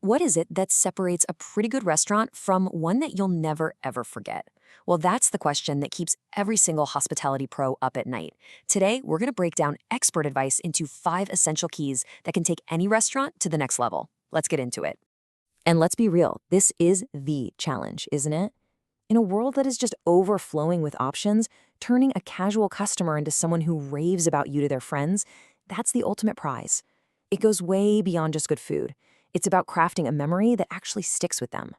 What is it that separates a pretty good restaurant from one that you'll never ever forget? Well, that's the question that keeps every single hospitality pro up at night. Today, we're going to break down expert advice into 5 essential keys that can take any restaurant to the next level. Let's get into it. And let's be real, this is the challenge, isn't it? In a world that is just overflowing with options, turning a casual customer into someone who raves about you to their friends, that's the ultimate prize. It goes way beyond just good food. It's about crafting a memory that actually sticks with them.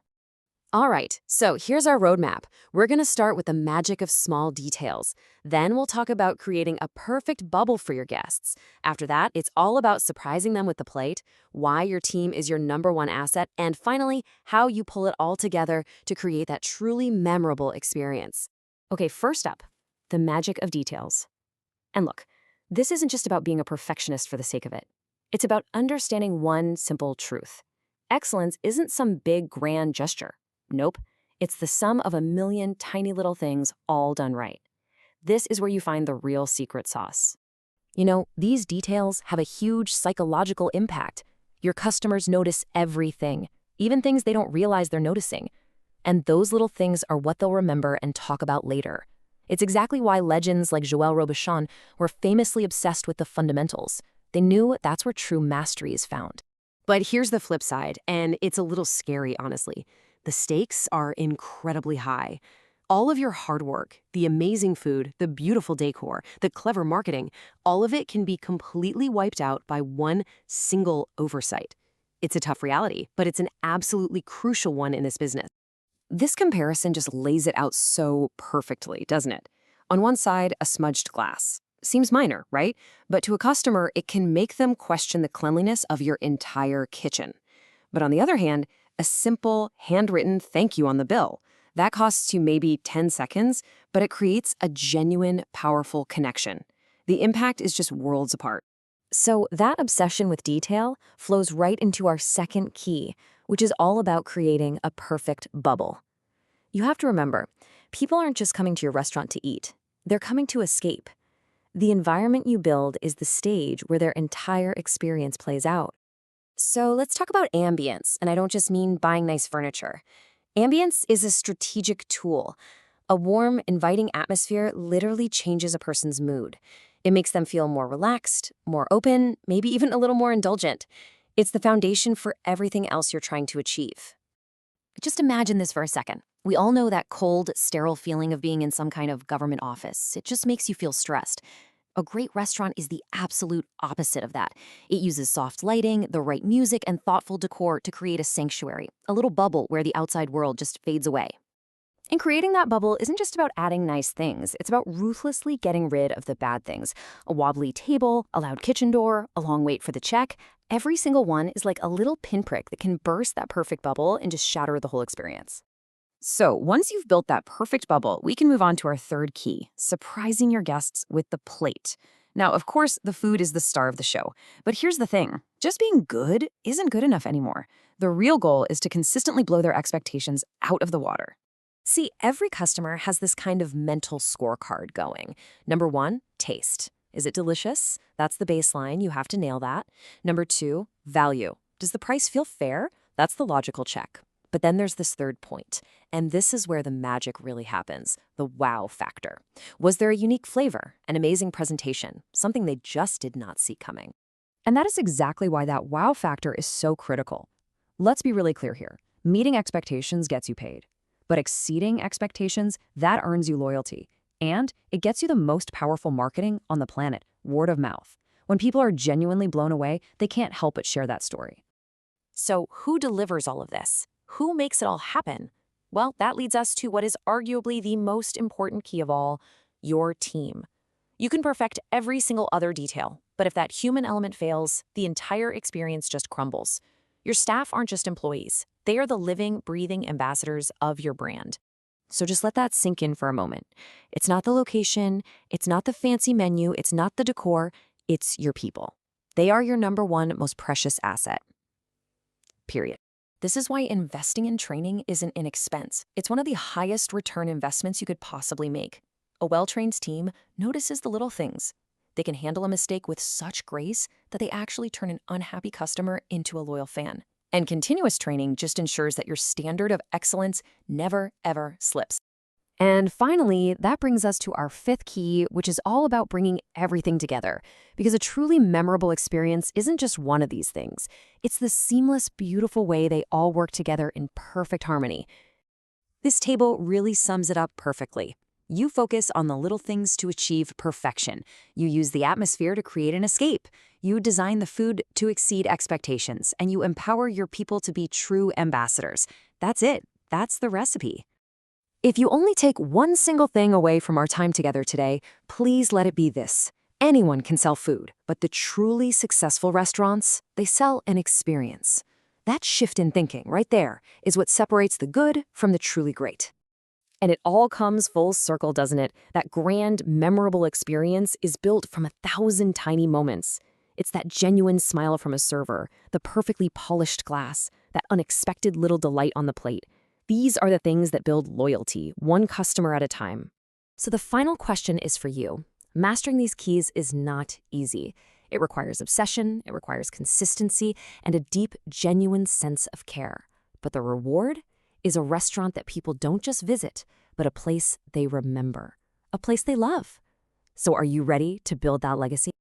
All right, so here's our roadmap. We're going to start with the magic of small details. Then we'll talk about creating a perfect bubble for your guests. After that, it's all about surprising them with the plate, why your team is your #1 asset, and finally, how you pull it all together to create that truly memorable experience. Okay, first up, the magic of details. And look, this isn't just about being a perfectionist for the sake of it. It's about understanding one simple truth. Excellence isn't some big, grand gesture. Nope, it's the sum of a million tiny little things all done right. This is where you find the real secret sauce. You know, these details have a huge psychological impact. Your customers notice everything, even things they don't realize they're noticing. And those little things are what they'll remember and talk about later. It's exactly why legends like Joël Robuchon were famously obsessed with the fundamentals. They knew that's where true mastery is found. But here's the flip side, and it's a little scary, honestly. The stakes are incredibly high. All of your hard work, the amazing food, the beautiful decor, the clever marketing, all of it can be completely wiped out by one single oversight. It's a tough reality, but it's an absolutely crucial one in this business. This comparison just lays it out so perfectly, doesn't it? On one side, a smudged glass. Seems minor, right? But to a customer, it can make them question the cleanliness of your entire kitchen. But on the other hand, a simple, handwritten thank you on the bill. That costs you maybe 10 seconds, but it creates a genuine, powerful connection. The impact is just worlds apart. So that obsession with detail flows right into our second key, which is all about creating a perfect bubble. You have to remember, people aren't just coming to your restaurant to eat. They're coming to escape. The environment you build is the stage where their entire experience plays out. So let's talk about ambience, and I don't just mean buying nice furniture. Ambience is a strategic tool. A warm, inviting atmosphere literally changes a person's mood. It makes them feel more relaxed, more open, maybe even a little more indulgent. It's the foundation for everything else you're trying to achieve. Just imagine this for a second. We all know that cold, sterile feeling of being in some kind of government office. It just makes you feel stressed. A great restaurant is the absolute opposite of that. It uses soft lighting, the right music, and thoughtful decor to create a sanctuary, a little bubble where the outside world just fades away. And creating that bubble isn't just about adding nice things. It's about ruthlessly getting rid of the bad things. A wobbly table, a loud kitchen door, a long wait for the check. Every single one is like a little pinprick that can burst that perfect bubble and just shatter the whole experience. So once you've built that perfect bubble, we can move on to our third key, surprising your guests with the plate. Now, of course, the food is the star of the show. But here's the thing. Just being good isn't good enough anymore. The real goal is to consistently blow their expectations out of the water. See, every customer has this kind of mental scorecard going. Number 1, taste. Is it delicious? That's the baseline. You have to nail that. Number 2, value. Does the price feel fair? That's the logical check. But then there's this third point, and this is where the magic really happens, the wow factor. Was there a unique flavor, an amazing presentation, something they just did not see coming? And that is exactly why that wow factor is so critical. Let's be really clear here. Meeting expectations gets you paid. But exceeding expectations, that earns you loyalty. And it gets you the most powerful marketing on the planet, word of mouth. When people are genuinely blown away, they can't help but share that story. So who delivers all of this? Who makes it all happen? Well, that leads us to what is arguably the most important key of all, your team. You can perfect every single other detail, but if that human element fails, the entire experience just crumbles. Your staff aren't just employees. They are the living, breathing ambassadors of your brand. So just let that sink in for a moment. It's not the location, it's not the fancy menu, it's not the decor, it's your people. They are your #1 most precious asset. Period. This is why investing in training isn't an expense. It's one of the highest return investments you could possibly make. A well-trained team notices the little things. They can handle a mistake with such grace that they actually turn an unhappy customer into a loyal fan. And continuous training just ensures that your standard of excellence never, ever slips. And finally, that brings us to our fifth key, which is all about bringing everything together. Because a truly memorable experience isn't just one of these things. It's the seamless, beautiful way they all work together in perfect harmony. This table really sums it up perfectly. You focus on the little things to achieve perfection. You use the atmosphere to create an escape. You design the food to exceed expectations, and you empower your people to be true ambassadors. That's it. That's the recipe. If you only take one single thing away from our time together today, please let it be this. Anyone can sell food, but the truly successful restaurants, they sell an experience. That shift in thinking right there is what separates the good from the truly great. And it all comes full circle, doesn't it? That grand, memorable experience is built from 1,000 tiny moments. It's that genuine smile from a server, the perfectly polished glass, that unexpected little delight on the plate. These are the things that build loyalty, one customer at a time. So the final question is for you. Mastering these keys is not easy. It requires obsession, it requires consistency, and a deep, genuine sense of care. But the reward is a restaurant that people don't just visit, but a place they remember, a place they love. So are you ready to build that legacy?